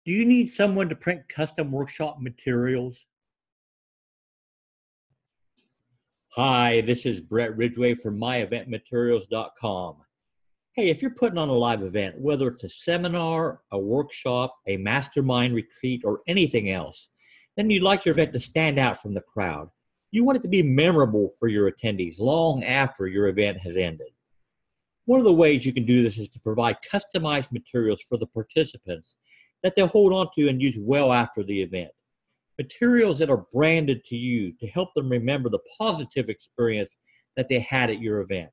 Do you need someone to print custom workshop materials? Hi, this is Brett Ridgway from myeventmaterials.com. Hey, if you're putting on a live event, whether it's a seminar, a workshop, a mastermind retreat, or anything else, then you'd like your event to stand out from the crowd. You want it to be memorable for your attendees long after your event has ended. One of the ways you can do this is to provide customized materials for the participants that they'll hold on to and use well after the event. Materials that are branded to you to help them remember the positive experience that they had at your event.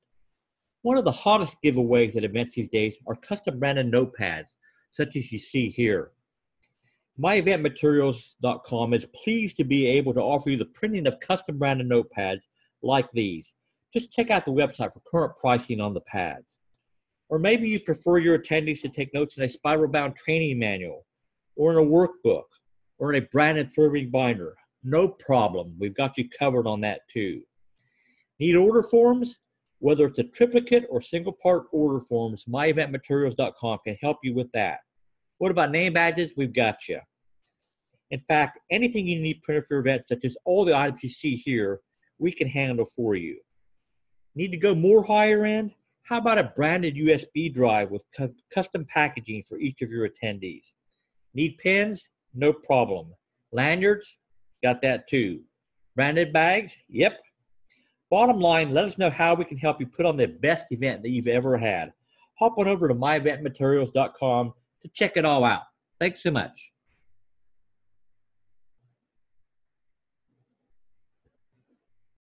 One of the hottest giveaways at events these days are custom branded notepads, such as you see here. MyEventMaterials.com is pleased to be able to offer you the printing of custom branded notepads like these. Just check out the website for current pricing on the pads. Or maybe you prefer your attendees to take notes in a spiral-bound training manual, or in a workbook, or in a branded thread binder. No problem. We've got you covered on that too. Need order forms? Whether it's a triplicate or single part order forms, myeventmaterials.com can help you with that. What about name badges? We've got you. In fact, anything you need printed for your event, such as all the items you see here, we can handle for you. Need to go more higher end? How about a branded USB drive with custom packaging for each of your attendees? Need pins? No problem. Lanyards? Got that too. Branded bags? Yep. Bottom line, let us know how we can help you put on the best event that you've ever had. Hop on over to myeventmaterials.com to check it all out. Thanks so much.